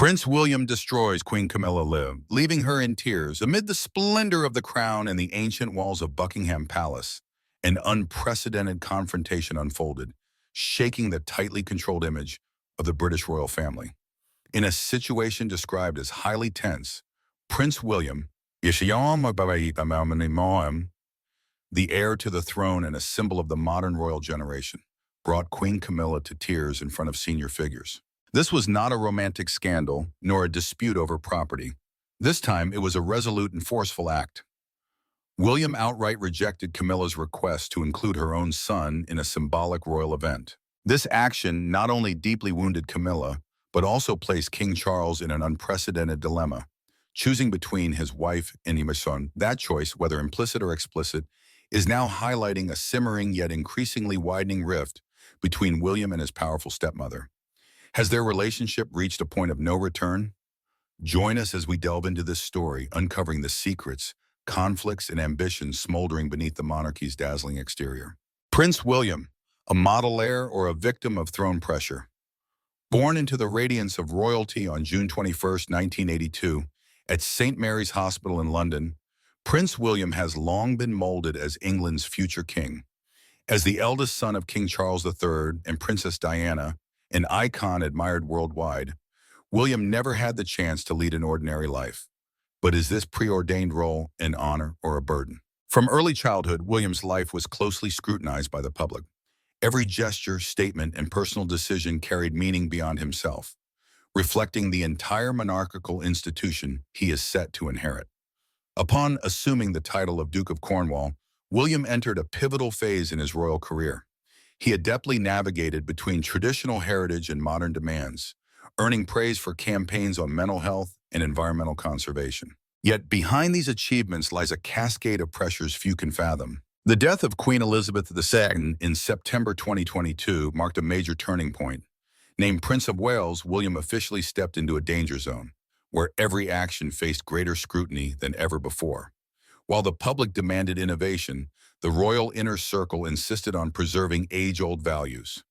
Prince William destroys Queen Camilla Liv, leaving her in tears amid the splendor of the crown and the ancient walls of Buckingham Palace. An unprecedented confrontation unfolded, shaking the tightly controlled image of the British royal family. In a situation described as highly tense, Prince William, the heir to the throne and a symbol of the modern royal generation, brought Queen Camilla to tears in front of senior figures. This was not a romantic scandal, nor a dispute over property. This time, it was a resolute and forceful act. William outright rejected Camilla's request to include her own son in a symbolic royal event. This action not only deeply wounded Camilla, but also placed King Charles in an unprecedented dilemma, choosing between his wife and his son. That choice, whether implicit or explicit, is now highlighting a simmering yet increasingly widening rift between William and his powerful stepmother. Has their relationship reached a point of no return? Join us as we delve into this story, uncovering the secrets, conflicts, and ambitions smoldering beneath the monarchy's dazzling exterior. Prince William, a model heir or a victim of throne pressure. Born into the radiance of royalty on June 21, 1982, at St. Mary's Hospital in London, Prince William has long been molded as England's future king. As the eldest son of King Charles III and Princess Diana, an icon admired worldwide, William never had the chance to lead an ordinary life. But is this preordained role an honor or a burden? From early childhood, William's life was closely scrutinized by the public. Every gesture, statement, and personal decision carried meaning beyond himself, reflecting the entire monarchical institution he is set to inherit. Upon assuming the title of Duke of Cornwall, William entered a pivotal phase in his royal career. He adeptly navigated between traditional heritage and modern demands, earning praise for campaigns on mental health and environmental conservation. Yet behind these achievements lies a cascade of pressures few can fathom. The death of Queen Elizabeth II in September 2022 marked a major turning point. Named Prince of Wales, William officially stepped into a danger zone, where every action faced greater scrutiny than ever before. While the public demanded innovation, the royal inner circle insisted on preserving age-old values.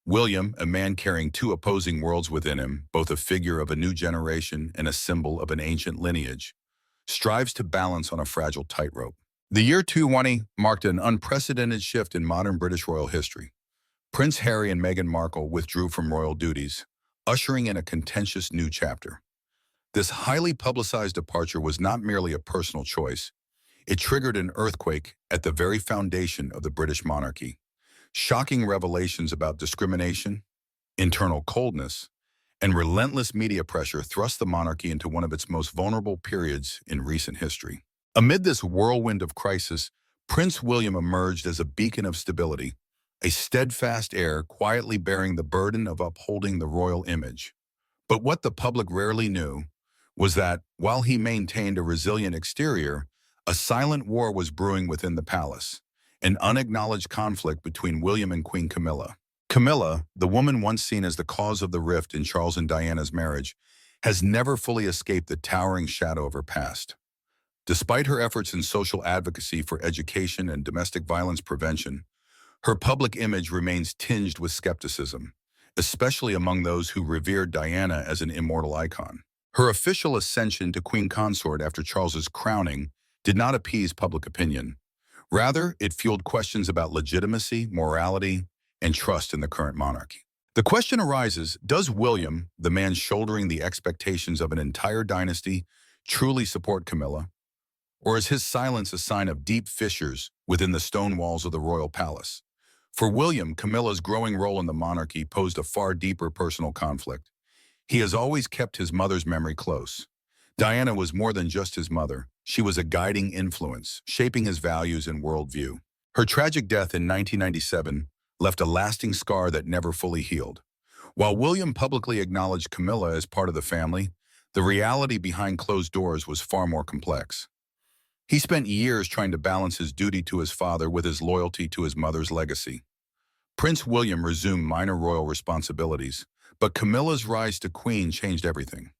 William, a man carrying two opposing worlds within him, both a figure of a new generation and a symbol of an ancient lineage, strives to balance on a fragile tightrope. The year 2020 marked an unprecedented shift in modern British royal history. Prince Harry and Meghan Markle withdrew from royal duties, ushering in a contentious new chapter. This highly publicized departure was not merely a personal choice. It triggered an earthquake at the very foundation of the British monarchy. Shocking revelations about discrimination, internal coldness, and relentless media pressure thrust the monarchy into one of its most vulnerable periods in recent history. Amid this whirlwind of crisis, Prince William emerged as a beacon of stability, a steadfast heir quietly bearing the burden of upholding the royal image. But what the public rarely knew was that, while he maintained a resilient exterior, a silent war was brewing within the palace, an unacknowledged conflict between William and Queen Camilla. Camilla, the woman once seen as the cause of the rift in Charles and Diana's marriage, has never fully escaped the towering shadow of her past. Despite her efforts in social advocacy for education and domestic violence prevention, her public image remains tinged with skepticism, especially among those who revered Diana as an immortal icon. Her official ascension to queen consort after Charles's crowning did not appease public opinion. Rather, it fueled questions about legitimacy, morality, and trust in the current monarchy. The question arises, does William, the man shouldering the expectations of an entire dynasty, truly support Camilla? Or is his silence a sign of deep fissures within the stone walls of the royal palace? For William, Camilla's growing role in the monarchy posed a far deeper personal conflict. He has always kept his mother's memory close. Diana was more than just his mother. She was a guiding influence, shaping his values and worldview. Her tragic death in 1997 left a lasting scar that never fully healed. While William publicly acknowledged Camilla as part of the family, the reality behind closed doors was far more complex. He spent years trying to balance his duty to his father with his loyalty to his mother's legacy. Prince William resumed minor royal responsibilities, but Camilla's rise to queen changed everything.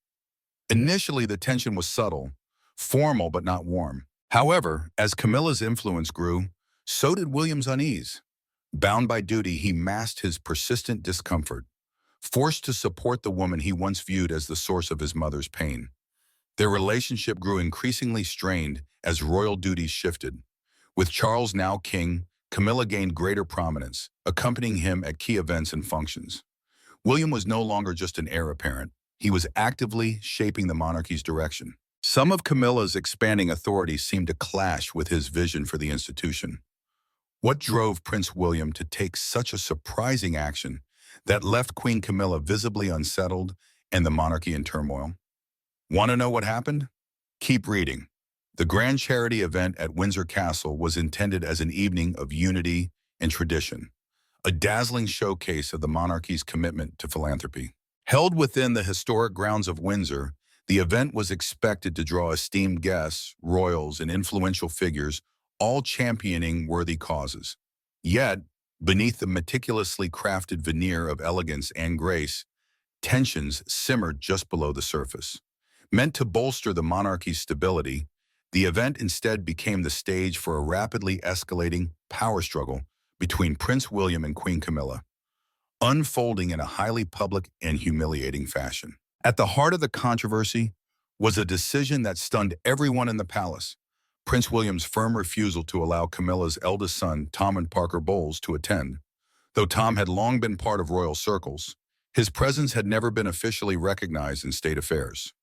Initially, the tension was subtle, formal but not warm. However, as Camilla's influence grew, so did William's unease. Bound by duty, he masked his persistent discomfort, forced to support the woman he once viewed as the source of his mother's pain. Their relationship grew increasingly strained as royal duties shifted. With Charles now king, Camilla gained greater prominence, accompanying him at key events and functions. William was no longer just an heir apparent. He was actively shaping the monarchy's direction. Some of Camilla's expanding authority seemed to clash with his vision for the institution. What drove Prince William to take such a surprising action that left Queen Camilla visibly unsettled and the monarchy in turmoil? Want to know what happened? Keep reading. The grand charity event at Windsor Castle was intended as an evening of unity and tradition, a dazzling showcase of the monarchy's commitment to philanthropy. Held within the historic grounds of Windsor, the event was expected to draw esteemed guests, royals, and influential figures, all championing worthy causes. Yet, beneath the meticulously crafted veneer of elegance and grace, tensions simmered just below the surface. Meant to bolster the monarchy's stability, the event instead became the stage for a rapidly escalating power struggle between Prince William and Queen Camilla, unfolding in a highly public and humiliating fashion. At the heart of the controversy was a decision that stunned everyone in the palace: Prince William's firm refusal to allow Camilla's eldest son, Tom Parker Bowles, to attend. Though Tom had long been part of royal circles, his presence had never been officially recognized in state affairs.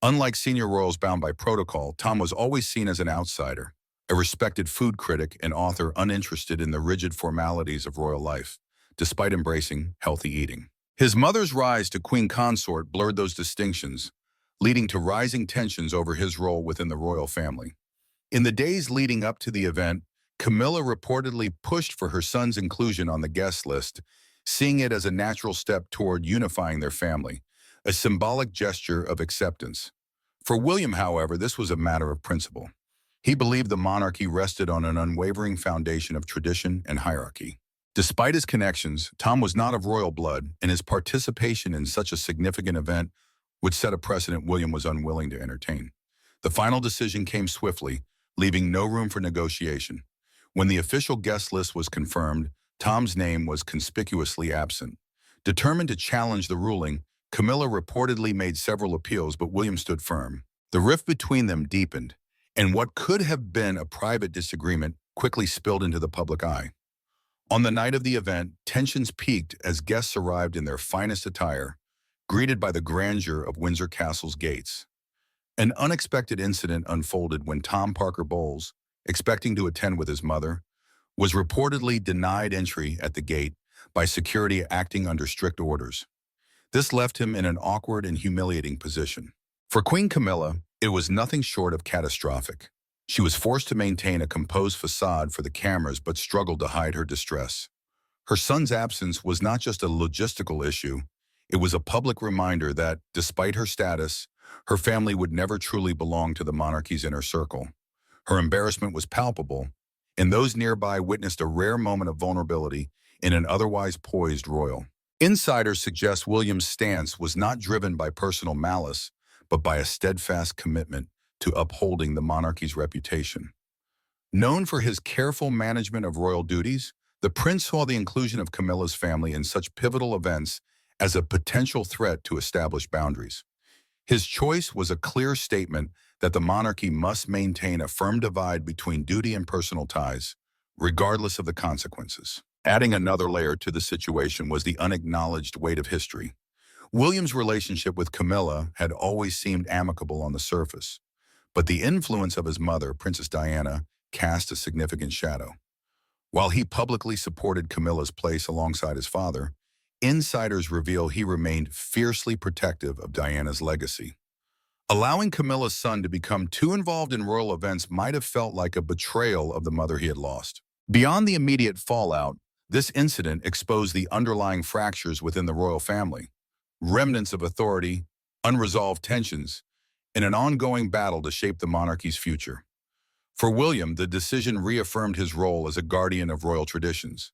Unlike senior royals bound by protocol, Tom was always seen as an outsider, a respected food critic and author uninterested in the rigid formalities of royal life, despite embracing healthy eating. His mother's rise to queen consort blurred those distinctions, leading to rising tensions over his role within the royal family. In the days leading up to the event, Camilla reportedly pushed for her son's inclusion on the guest list, seeing it as a natural step toward unifying their family, a symbolic gesture of acceptance. For William, however, this was a matter of principle. He believed the monarchy rested on an unwavering foundation of tradition and hierarchy. Despite his connections, Tom was not of royal blood, and his participation in such a significant event would set a precedent William was unwilling to entertain. The final decision came swiftly, leaving no room for negotiation. When the official guest list was confirmed, Tom's name was conspicuously absent. Determined to challenge the ruling, Camilla reportedly made several appeals, but William stood firm. The rift between them deepened, and what could have been a private disagreement quickly spilled into the public eye. On the night of the event, tensions peaked as guests arrived in their finest attire, greeted by the grandeur of Windsor Castle's gates. An unexpected incident unfolded when Tom Parker Bowles, expecting to attend with his mother, was reportedly denied entry at the gate by security acting under strict orders. This left him in an awkward and humiliating position. For Queen Camilla, it was nothing short of catastrophic. She was forced to maintain a composed facade for the cameras but struggled to hide her distress. Her son's absence was not just a logistical issue, it was a public reminder that, despite her status, her family would never truly belong to the monarchy's inner circle. Her embarrassment was palpable, and those nearby witnessed a rare moment of vulnerability in an otherwise poised royal. Insiders suggest William's stance was not driven by personal malice, but by a steadfast commitment to upholding the monarchy's reputation. Known for his careful management of royal duties, the prince saw the inclusion of Camilla's family in such pivotal events as a potential threat to established boundaries. His choice was a clear statement that the monarchy must maintain a firm divide between duty and personal ties, regardless of the consequences. Adding another layer to the situation was the unacknowledged weight of history. William's relationship with Camilla had always seemed amicable on the surface, but the influence of his mother, Princess Diana, cast a significant shadow. While he publicly supported Camilla's place alongside his father, insiders reveal he remained fiercely protective of Diana's legacy. Allowing Camilla's son to become too involved in royal events might have felt like a betrayal of the mother he had lost. Beyond the immediate fallout, this incident exposed the underlying fractures within the royal family, remnants of authority, unresolved tensions, and an ongoing battle to shape the monarchy's future. For William, the decision reaffirmed his role as a guardian of royal traditions.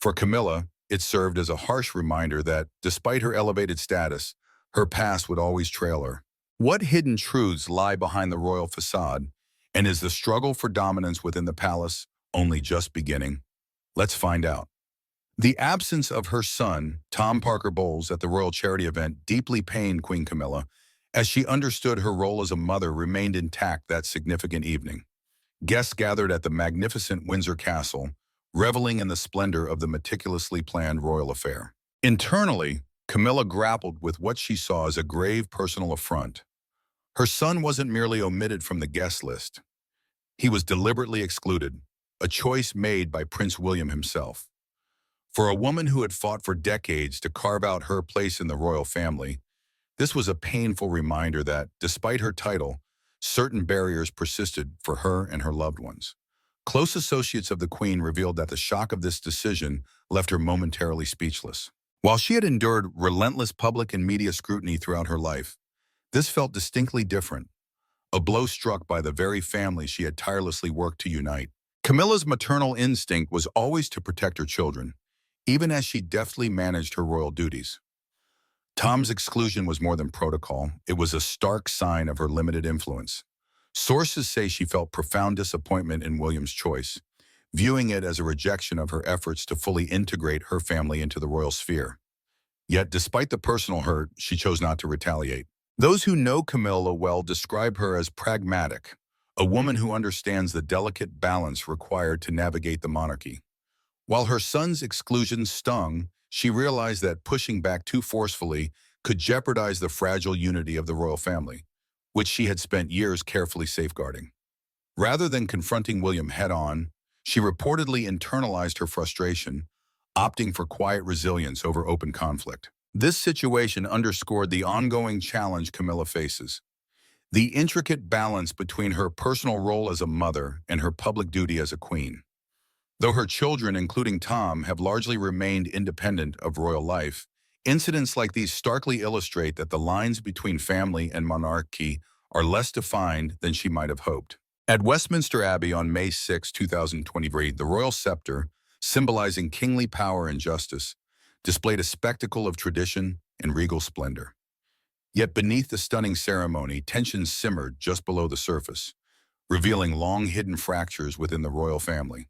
For Camilla, it served as a harsh reminder that, despite her elevated status, her past would always trail her. What hidden truths lie behind the royal façade, and is the struggle for dominance within the palace only just beginning? Let's find out. The absence of her son, Tom Parker Bowles, at the royal charity event deeply pained Queen Camilla, as she understood her role as a mother remained intact that significant evening. Guests gathered at the magnificent Windsor Castle, reveling in the splendor of the meticulously planned royal affair. Internally, Camilla grappled with what she saw as a grave personal affront. Her son wasn't merely omitted from the guest list. He was deliberately excluded, a choice made by Prince William himself. For a woman who had fought for decades to carve out her place in the royal family, this was a painful reminder that, despite her title, certain barriers persisted for her and her loved ones. Close associates of the Queen revealed that the shock of this decision left her momentarily speechless. While she had endured relentless public and media scrutiny throughout her life, this felt distinctly different, a blow struck by the very family she had tirelessly worked to unite. Camilla's maternal instinct was always to protect her children, even as she deftly managed her royal duties. Tom's exclusion was more than protocol. It was a stark sign of her limited influence. Sources say she felt profound disappointment in William's choice, viewing it as a rejection of her efforts to fully integrate her family into the royal sphere. Yet, despite the personal hurt, she chose not to retaliate. Those who know Camilla well describe her as pragmatic, a woman who understands the delicate balance required to navigate the monarchy. While her son's exclusion stung, she realized that pushing back too forcefully could jeopardize the fragile unity of the royal family, which she had spent years carefully safeguarding. Rather than confronting William head-on, she reportedly internalized her frustration, opting for quiet resilience over open conflict. This situation underscored the ongoing challenge Camilla faces: the intricate balance between her personal role as a mother and her public duty as a queen. Though her children, including Tom, have largely remained independent of royal life, incidents like these starkly illustrate that the lines between family and monarchy are less defined than she might have hoped. At Westminster Abbey on May 6, 2023, the royal scepter, symbolizing kingly power and justice, displayed a spectacle of tradition and regal splendor. Yet beneath the stunning ceremony, tensions simmered just below the surface, revealing long-hidden fractures within the royal family.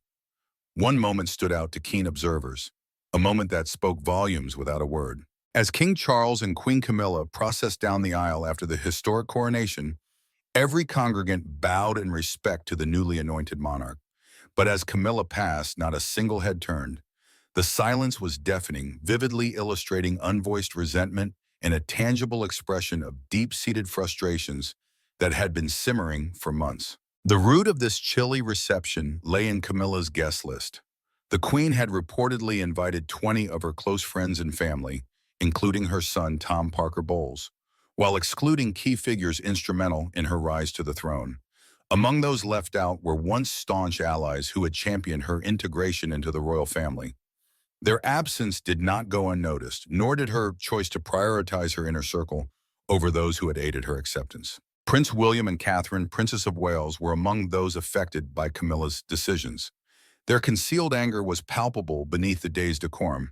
One moment stood out to keen observers, a moment that spoke volumes without a word. As King Charles and Queen Camilla processed down the aisle after the historic coronation, every congregant bowed in respect to the newly anointed monarch. But as Camilla passed, not a single head turned. The silence was deafening, vividly illustrating unvoiced resentment and a tangible expression of deep-seated frustrations that had been simmering for months. The root of this chilly reception lay in Camilla's guest list. The Queen had reportedly invited 20 of her close friends and family, including her son Tom Parker Bowles, while excluding key figures instrumental in her rise to the throne. Among those left out were once staunch allies who had championed her integration into the royal family. Their absence did not go unnoticed, nor did her choice to prioritize her inner circle over those who had aided her acceptance. Prince William and Catherine, Princess of Wales, were among those affected by Camilla's decisions. Their concealed anger was palpable beneath the day's decorum.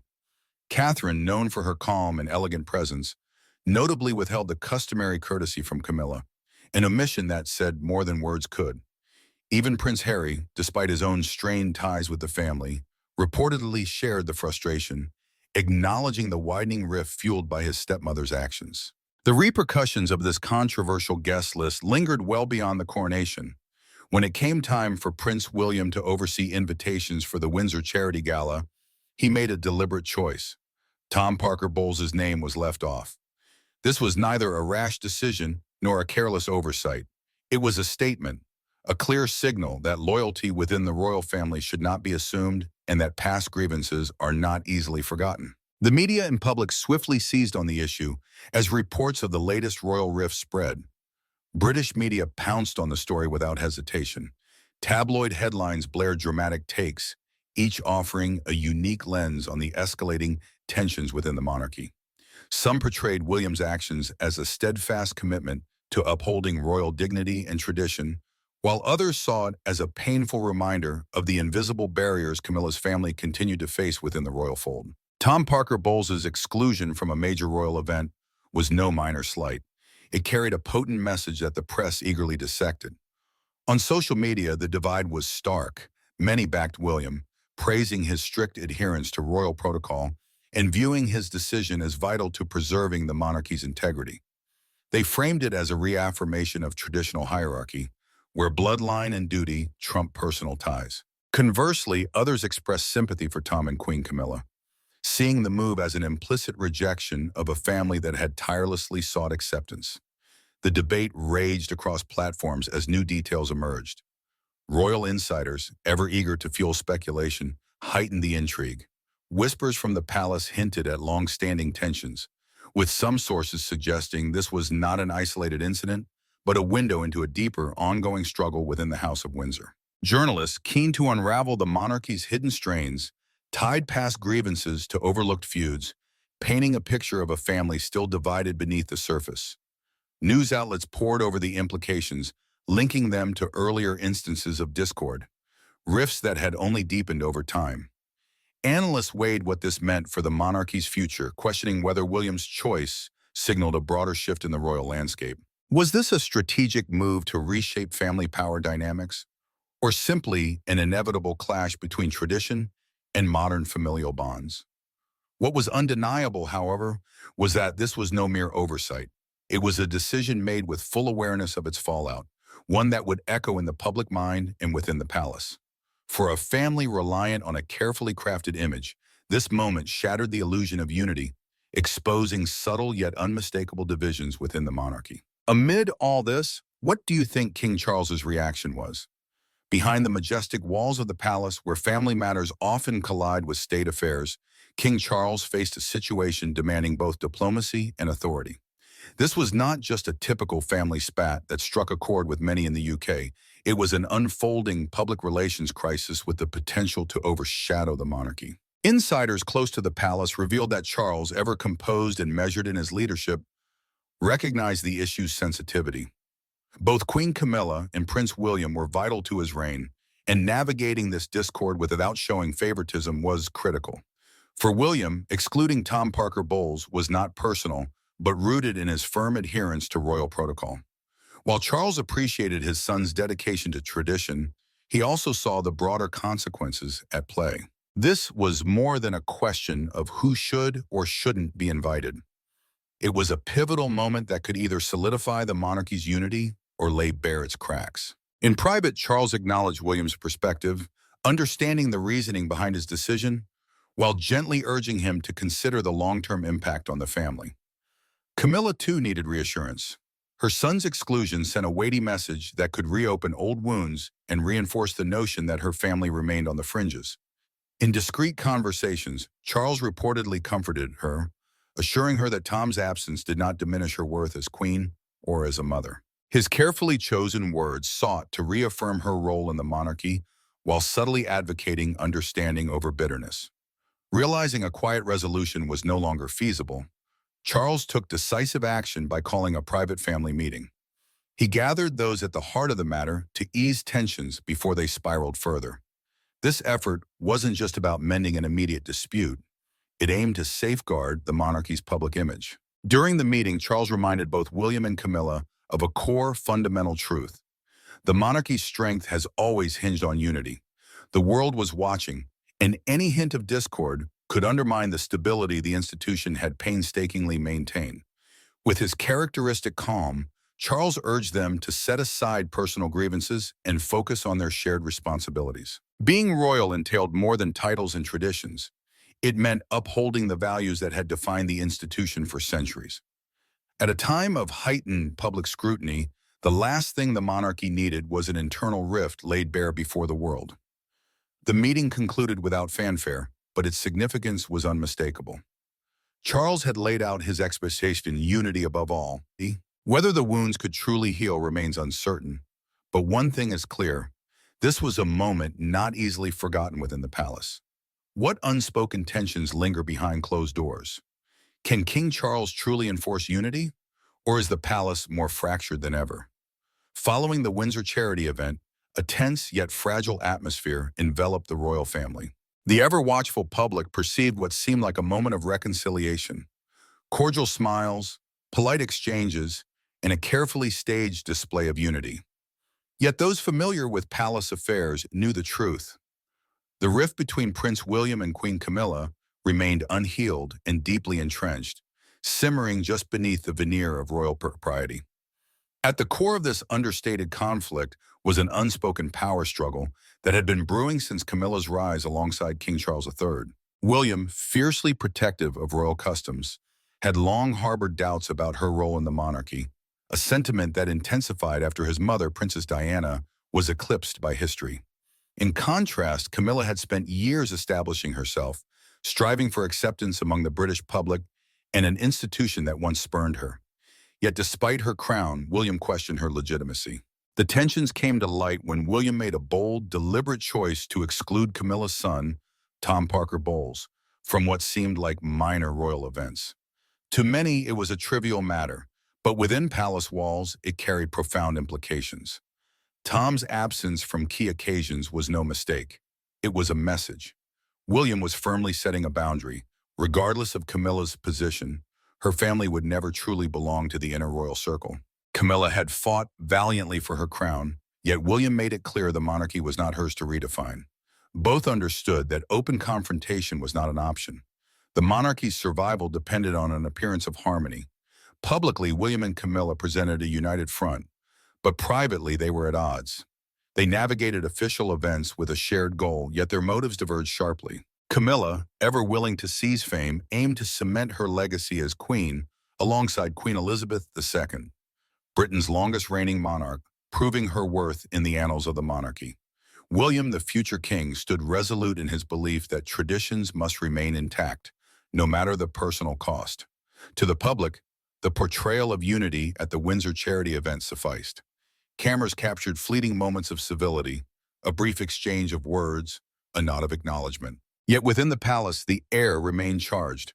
Catherine, known for her calm and elegant presence, notably withheld the customary courtesy from Camilla, an omission that said more than words could. Even Prince Harry, despite his own strained ties with the family, reportedly shared the frustration, acknowledging the widening rift fueled by his stepmother's actions. The repercussions of this controversial guest list lingered well beyond the coronation. When it came time for Prince William to oversee invitations for the Windsor Charity Gala, he made a deliberate choice. Tom Parker Bowles' name was left off. This was neither a rash decision nor a careless oversight. It was a statement, a clear signal that loyalty within the royal family should not be assumed and that past grievances are not easily forgotten. The media and public swiftly seized on the issue as reports of the latest royal rift spread. British media pounced on the story without hesitation. Tabloid headlines blared dramatic takes, each offering a unique lens on the escalating tensions within the monarchy. Some portrayed William's actions as a steadfast commitment to upholding royal dignity and tradition, while others saw it as a painful reminder of the invisible barriers Camilla's family continued to face within the royal fold. Tom Parker Bowles' exclusion from a major royal event was no minor slight. It carried a potent message that the press eagerly dissected. On social media, the divide was stark. Many backed William, praising his strict adherence to royal protocol and viewing his decision as vital to preserving the monarchy's integrity. They framed it as a reaffirmation of traditional hierarchy, where bloodline and duty trump personal ties. Conversely, others expressed sympathy for Tom and Queen Camilla, seeing the move as an implicit rejection of a family that had tirelessly sought acceptance. The debate raged across platforms as new details emerged. Royal insiders, ever eager to fuel speculation, heightened the intrigue. Whispers from the palace hinted at long-standing tensions, with some sources suggesting this was not an isolated incident, but a window into a deeper, ongoing struggle within the House of Windsor. Journalists, keen to unravel the monarchy's hidden strains, tied past grievances to overlooked feuds, painting a picture of a family still divided beneath the surface. News outlets pored over the implications, linking them to earlier instances of discord, rifts that had only deepened over time. Analysts weighed what this meant for the monarchy's future, questioning whether William's choice signaled a broader shift in the royal landscape. Was this a strategic move to reshape family power dynamics, or simply an inevitable clash between tradition and modern familial bonds? What was undeniable, however, was that this was no mere oversight. It was a decision made with full awareness of its fallout, one that would echo in the public mind and within the palace. For a family reliant on a carefully crafted image, this moment shattered the illusion of unity, exposing subtle yet unmistakable divisions within the monarchy. Amid all this, what do you think King Charles's reaction was? Behind the majestic walls of the palace, where family matters often collide with state affairs, King Charles faced a situation demanding both diplomacy and authority. This was not just a typical family spat that struck a chord with many in the UK. It was an unfolding public relations crisis with the potential to overshadow the monarchy. Insiders close to the palace revealed that Charles, ever composed and measured in his leadership, recognized the issue's sensitivity. Both Queen Camilla and Prince William were vital to his reign, and navigating this discord without showing favoritism was critical. For William, excluding Tom Parker Bowles was not personal, but rooted in his firm adherence to royal protocol. While Charles appreciated his son's dedication to tradition, he also saw the broader consequences at play. This was more than a question of who should or shouldn't be invited. It was a pivotal moment that could either solidify the monarchy's unity or lay bare its cracks. In private, Charles acknowledged William's perspective, understanding the reasoning behind his decision, while gently urging him to consider the long-term impact on the family. Camilla, too, needed reassurance. Her son's exclusion sent a weighty message that could reopen old wounds and reinforce the notion that her family remained on the fringes. In discreet conversations, Charles reportedly comforted her, assuring her that Tom's absence did not diminish her worth as queen or as a mother. His carefully chosen words sought to reaffirm her role in the monarchy while subtly advocating understanding over bitterness. Realizing a quiet resolution was no longer feasible, Charles took decisive action by calling a private family meeting. He gathered those at the heart of the matter to ease tensions before they spiraled further. This effort wasn't just about mending an immediate dispute. It aimed to safeguard the monarchy's public image. During the meeting, Charles reminded both William and Camilla of a core fundamental truth. The monarchy's strength has always hinged on unity. The world was watching, and any hint of discord could undermine the stability the institution had painstakingly maintained. With his characteristic calm, Charles urged them to set aside personal grievances and focus on their shared responsibilities. Being royal entailed more than titles and traditions. It meant upholding the values that had defined the institution for centuries. At a time of heightened public scrutiny, the last thing the monarchy needed was an internal rift laid bare before the world. The meeting concluded without fanfare, but its significance was unmistakable. Charles had laid out his expectation in unity above all. Whether the wounds could truly heal remains uncertain, but one thing is clear: this was a moment not easily forgotten within the palace. What unspoken tensions linger behind closed doors? Can King Charles truly enforce unity, or is the palace more fractured than ever? Following the Windsor charity event, a tense yet fragile atmosphere enveloped the royal family. The ever-watchful public perceived what seemed like a moment of reconciliation. Cordial smiles, polite exchanges, and a carefully staged display of unity. Yet those familiar with palace affairs knew the truth. The rift between Prince William and Queen Camilla remained unhealed and deeply entrenched, simmering just beneath the veneer of royal propriety. At the core of this understated conflict was an unspoken power struggle that had been brewing since Camilla's rise alongside King Charles III. William, fiercely protective of royal customs, had long harbored doubts about her role in the monarchy, a sentiment that intensified after his mother, Princess Diana, was eclipsed by history. In contrast, Camilla had spent years establishing herself, striving for acceptance among the British public and an institution that once spurned her. Yet despite her crown, William questioned her legitimacy. The tensions came to light when William made a bold, deliberate choice to exclude Camilla's son, Tom Parker Bowles, from what seemed like minor royal events. To many, it was a trivial matter, but within palace walls, it carried profound implications. Tom's absence from key occasions was no mistake. It was a message. William was firmly setting a boundary. Regardless of Camilla's position, her family would never truly belong to the inner royal circle. Camilla had fought valiantly for her crown, yet William made it clear the monarchy was not hers to redefine. Both understood that open confrontation was not an option. The monarchy's survival depended on an appearance of harmony. Publicly, William and Camilla presented a united front, but privately they were at odds. They navigated official events with a shared goal, yet their motives diverged sharply. Camilla, ever willing to seize fame, aimed to cement her legacy as queen alongside Queen Elizabeth II, Britain's longest reigning monarch, proving her worth in the annals of the monarchy. William, the future king, stood resolute in his belief that traditions must remain intact, no matter the personal cost. To the public, the portrayal of unity at the Windsor charity event sufficed. Cameras captured fleeting moments of civility, a brief exchange of words, a nod of acknowledgement. Yet within the palace, the air remained charged.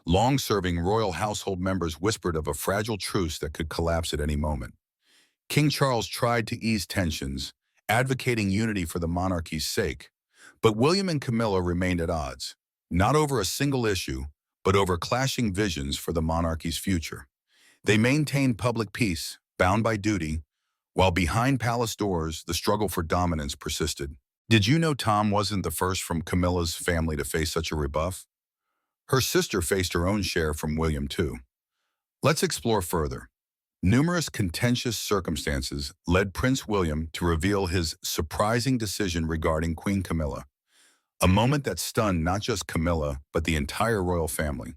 Long-serving royal household members whispered of a fragile truce that could collapse at any moment. King Charles tried to ease tensions, advocating unity for the monarchy's sake. But William and Camilla remained at odds, not over a single issue, but over clashing visions for the monarchy's future. They maintained public peace, bound by duty, while behind palace doors, the struggle for dominance persisted. Did you know Tom wasn't the first from Camilla's family to face such a rebuff? Her sister faced her own share from William too. Let's explore further. Numerous contentious circumstances led Prince William to reveal his surprising decision regarding Queen Camilla, a moment that stunned not just Camilla, but the entire royal family.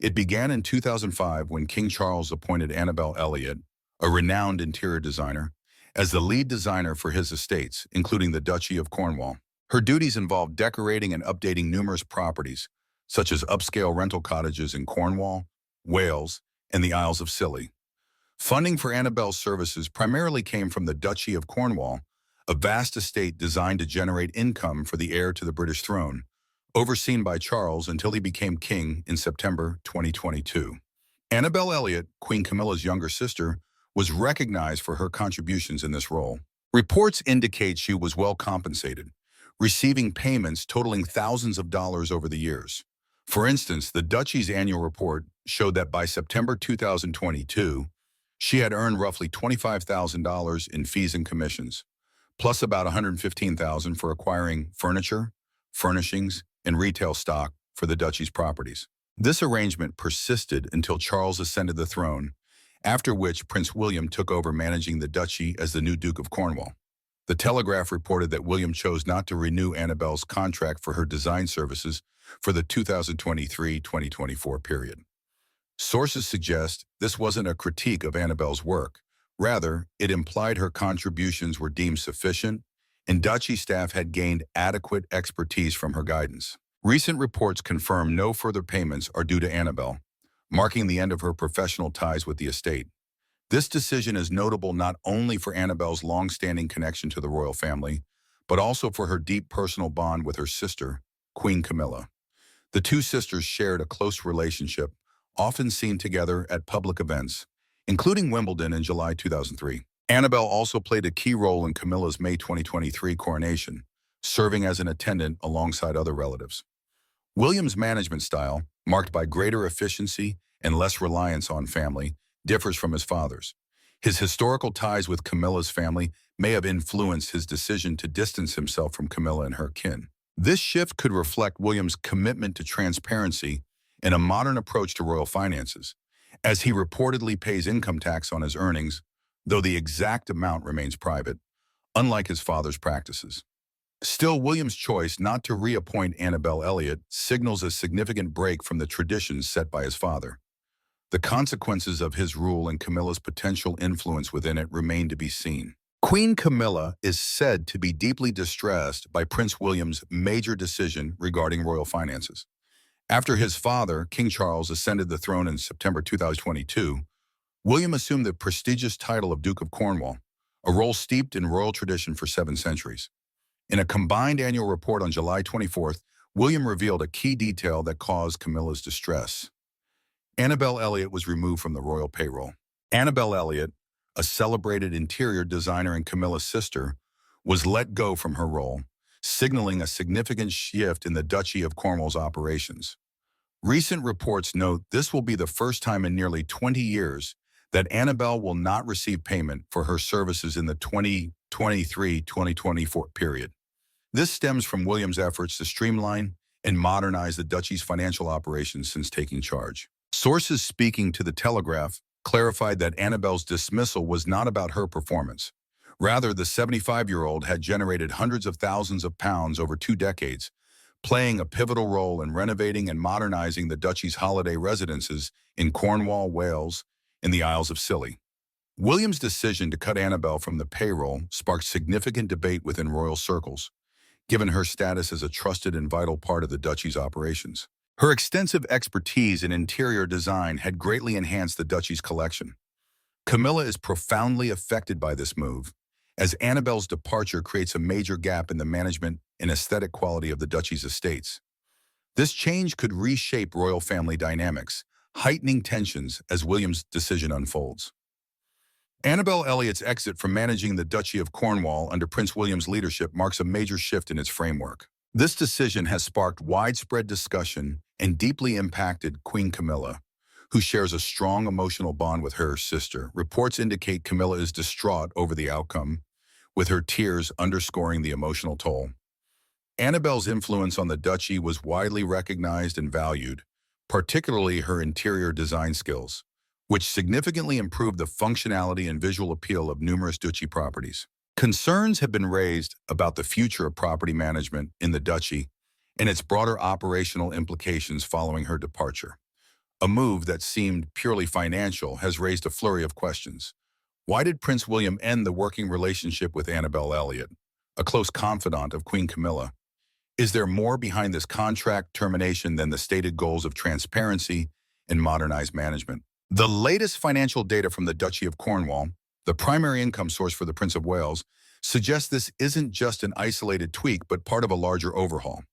It began in 2005 when King Charles appointed Annabel Elliott, a renowned interior designer, as the lead designer for his estates, including the Duchy of Cornwall. Her duties involved decorating and updating numerous properties, such as upscale rental cottages in Cornwall, Wales, and the Isles of Scilly. Funding for Annabel's services primarily came from the Duchy of Cornwall, a vast estate designed to generate income for the heir to the British throne, overseen by Charles until he became king in September 2022. Annabel Elliott, Queen Camilla's younger sister, was recognized for her contributions in this role. Reports indicate she was well compensated, receiving payments totaling thousands of dollars over the years. For instance, the Duchy's annual report showed that by September 2022, she had earned roughly $25,000 in fees and commissions, plus about $115,000 for acquiring furniture, furnishings, and retail stock for the Duchy's properties. This arrangement persisted until Charles ascended the throne, after which Prince William took over managing the Duchy as the new Duke of Cornwall. The Telegraph reported that William chose not to renew Annabel's contract for her design services for the 2023-2024 period. Sources suggest this wasn't a critique of Annabel's work. Rather, it implied her contributions were deemed sufficient, and Duchy staff had gained adequate expertise from her guidance. Recent reports confirm no further payments are due to Annabel, marking the end of her professional ties with the estate. This decision is notable not only for Annabel's long-standing connection to the royal family, but also for her deep personal bond with her sister, Queen Camilla. The two sisters shared a close relationship, often seen together at public events, including Wimbledon in July 2003. Annabel also played a key role in Camilla's May 2023 coronation, serving as an attendant alongside other relatives. William's management style, marked by greater efficiency and less reliance on family, differs from his father's. His historical ties with Camilla's family may have influenced his decision to distance himself from Camilla and her kin. This shift could reflect William's commitment to transparency and a modern approach to royal finances, as he reportedly pays income tax on his earnings, though the exact amount remains private, unlike his father's practices. Still, William's choice not to reappoint Annabel Elliot signals a significant break from the traditions set by his father. The consequences of his rule and Camilla's potential influence within it remain to be seen. Queen Camilla is said to be deeply distressed by Prince William's major decision regarding royal finances. After his father, King Charles, ascended the throne in September 2022, William assumed the prestigious title of Duke of Cornwall, a role steeped in royal tradition for 7 centuries. In a combined annual report on July 24th, William revealed a key detail that caused Camilla's distress. Annabel Elliot was removed from the royal payroll. Annabel Elliot, a celebrated interior designer and Camilla's sister, was let go from her role, signaling a significant shift in the Duchy of Cornwall's operations. Recent reports note this will be the first time in nearly 20 years that Annabel will not receive payment for her services in the 2023-2024 period. This stems from William's efforts to streamline and modernize the duchy's financial operations since taking charge. Sources speaking to the Telegraph clarified that Annabel's dismissal was not about her performance. Rather, the 75-year-old had generated hundreds of thousands of pounds over 2 decades, playing a pivotal role in renovating and modernizing the duchy's holiday residences in Cornwall, Wales, and the Isles of Scilly. William's decision to cut Annabel from the payroll sparked significant debate within royal circles, given her status as a trusted and vital part of the duchy's operations. Her extensive expertise in interior design had greatly enhanced the duchy's collection. Camilla is profoundly affected by this move, as Annabel's departure creates a major gap in the management and aesthetic quality of the duchy's estates. This change could reshape royal family dynamics, heightening tensions as William's decision unfolds. Annabel Elliot's exit from managing the Duchy of Cornwall under Prince William's leadership marks a major shift in its framework. This decision has sparked widespread discussion and deeply impacted Queen Camilla, who shares a strong emotional bond with her sister. Reports indicate Camilla is distraught over the outcome, with her tears underscoring the emotional toll. Annabel's influence on the duchy was widely recognized and valued, particularly her interior design skills, which significantly improved the functionality and visual appeal of numerous duchy properties. Concerns have been raised about the future of property management in the duchy and its broader operational implications following her departure. A move that seemed purely financial has raised a flurry of questions. Why did Prince William end the working relationship with Annabel Elliot, a close confidant of Queen Camilla? Is there more behind this contract termination than the stated goals of transparency and modernized management? The latest financial data from the Duchy of Cornwall, the primary income source for the Prince of Wales, suggests this isn't just an isolated tweak but part of a larger overhaul.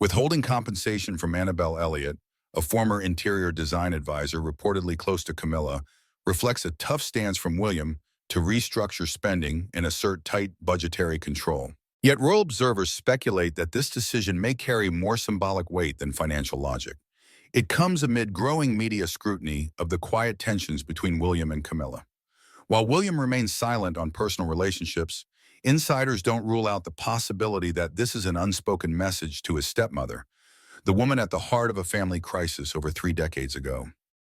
Withholding compensation from Annabel Elliot, a former interior design advisor reportedly close to Camilla, reflects a tough stance from William to restructure spending and assert tight budgetary control. Yet royal observers speculate that this decision may carry more symbolic weight than financial logic. It comes amid growing media scrutiny of the quiet tensions between William and Camilla. While William remains silent on personal relationships, insiders don't rule out the possibility that this is an unspoken message to his stepmother, the woman at the heart of a family crisis over 3 decades ago.